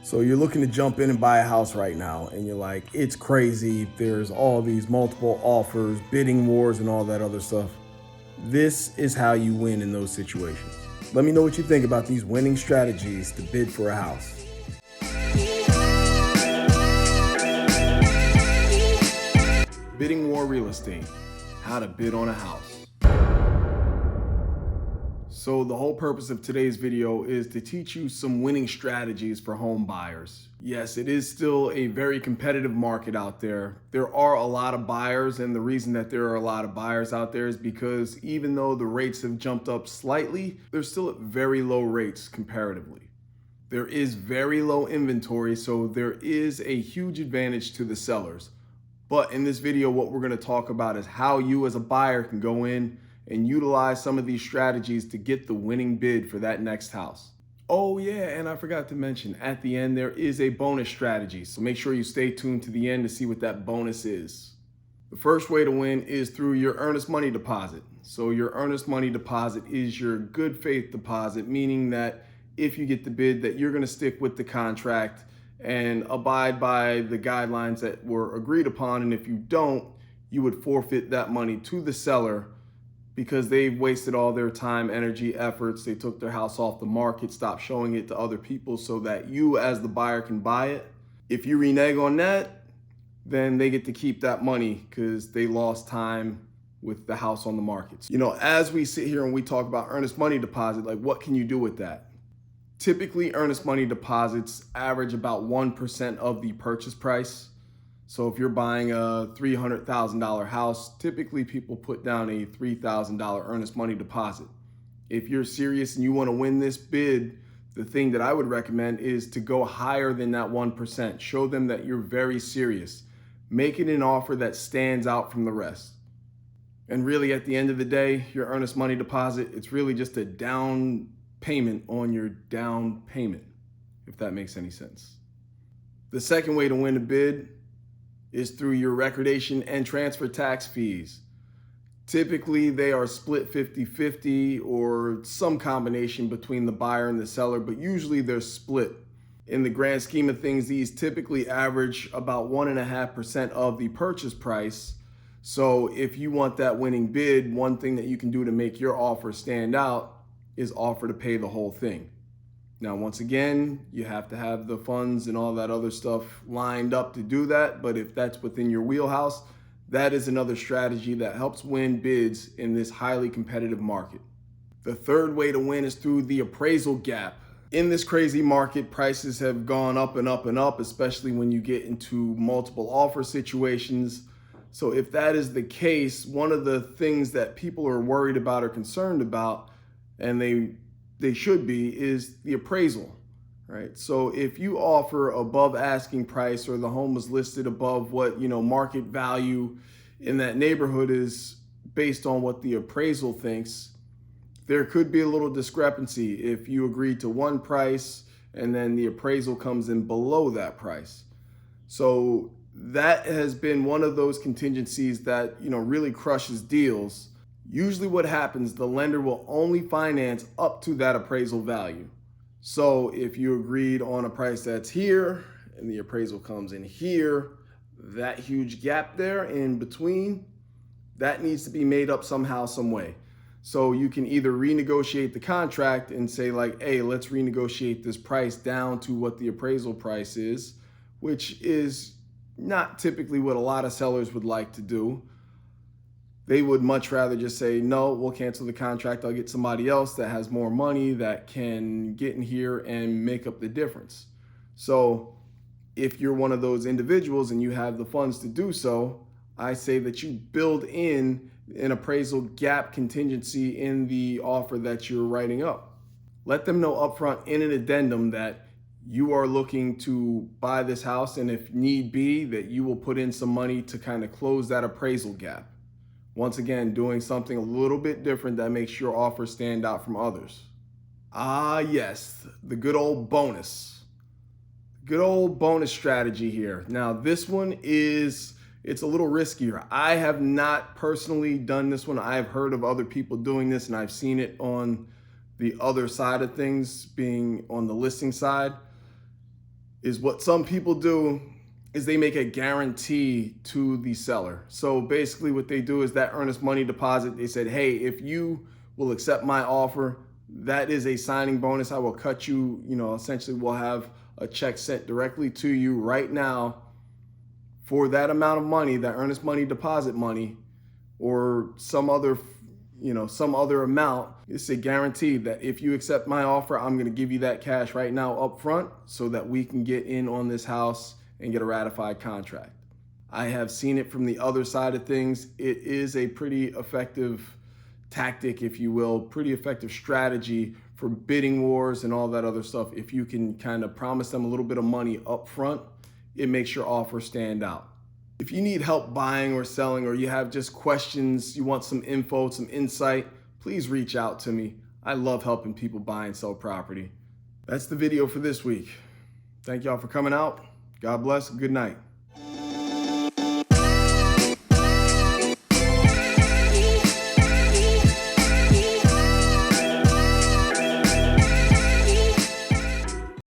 So you're looking to jump in and buy a house right now, and you're like, it's crazy. There's all these multiple offers, bidding wars, and all that other stuff. This is how you win in those situations. Let me know what you think about these winning strategies to bid for a house. Bidding war real estate, how to bid on a house. So the whole purpose of today's video is to teach you some winning strategies for home buyers. Yes, it is still a very competitive market out there. There are a lot of buyers, and the reason that there are a lot of buyers out there is because even though the rates have jumped up slightly, they're still at very low rates comparatively. There is very low inventory, so there is a huge advantage to the sellers. But in this video, what we're going to talk about is how you as a buyer can go in and utilize some of these strategies to get the winning bid for that next house. Oh yeah, and I forgot to mention, at the end there is a bonus strategy, so make sure you stay tuned to the end to see what that bonus is. The first way to win is through your earnest money deposit. So your earnest money deposit is your good faith deposit, meaning that if you get the bid that you're going to stick with the contract and abide by the guidelines that were agreed upon, and if you don't, you would forfeit that money to the seller because they've wasted all their time, energy, efforts. They took their house off the market, stopped showing it to other people so that you as the buyer can buy it. If you renege on that, then they get to keep that money because they lost time with the house on the market. You know, as we sit here and we talk about earnest money deposit, like what can you do with that? Typically, earnest money deposits average about 1% of the purchase price. So if you're buying a $300,000 house, typically people put down a $3,000 earnest money deposit. If you're serious and you want to win this bid, the thing that I would recommend is to go higher than that 1%. Show them that you're very serious. Make it an offer that stands out from the rest. And really, at the end of the day, your earnest money deposit, it's really just a down payment on your down payment, if that makes any sense. The second way to win a bid is through your recordation and transfer tax fees. Typically, they are split 50-50 or some combination between the buyer and the seller, but usually they're split. In the grand scheme of things, these typically average about 1.5% of the purchase price. So if you want that winning bid, one thing that you can do to make your offer stand out is offer to pay the whole thing. Now, once again, you have to have the funds and all that other stuff lined up to do that. But if that's within your wheelhouse, that is another strategy that helps win bids in this highly competitive market. The third way to win is through the appraisal gap. In this crazy market, prices have gone up and up and up, especially when you get into multiple offer situations. So if that is the case, one of the things that people are worried about or concerned about, and they should be, is the appraisal, right? So if you offer above asking price or the home was listed above what, market value in that neighborhood is based on what the appraisal thinks, there could be a little discrepancy if you agree to one price and then the appraisal comes in below that price. So that has been one of those contingencies that, really crushes deals. Usually what happens, the lender will only finance up to that appraisal value. So if you agreed on a price that's here and the appraisal comes in here, that huge gap there in between, that needs to be made up somehow, some way. So you can either renegotiate the contract and say like, hey, let's renegotiate this price down to what the appraisal price is, which is not typically what a lot of sellers would like to do. They would much rather just say, no, we'll cancel the contract. I'll get somebody else that has more money that can get in here and make up the difference. So if you're one of those individuals and you have the funds to do so, I say that you build in an appraisal gap contingency in the offer that you're writing up. Let them know upfront in an addendum that you are looking to buy this house, and if need be, that you will put in some money to kind of close that appraisal gap. Once again, doing something a little bit different that makes your offer stand out from others. Ah, yes, the good old bonus. Good old bonus strategy here. Now, this one it's a little riskier. I have not personally done this one. I've heard of other people doing this, and I've seen it on the other side of things, being on the listing side. is what some people do is they make a guarantee to the seller. So basically what they do is that earnest money deposit, they said, hey, if you will accept my offer, that is a signing bonus. I will cut you, essentially we'll have a check sent directly to you right now for that amount of money, that earnest money deposit money, or some other amount. It's a guarantee that if you accept my offer, I'm going to give you that cash right now up front so that we can get in on this house and get a ratified contract. I have seen it from the other side of things. It is a pretty effective tactic, if you will, pretty effective strategy for bidding wars and all that other stuff. If you can kind of promise them a little bit of money up front, it makes your offer stand out. If you need help buying or selling, or you have just questions, you want some info, some insight, please reach out to me. I love helping people buy and sell property. That's the video for this week. Thank y'all for coming out. God bless. Good night.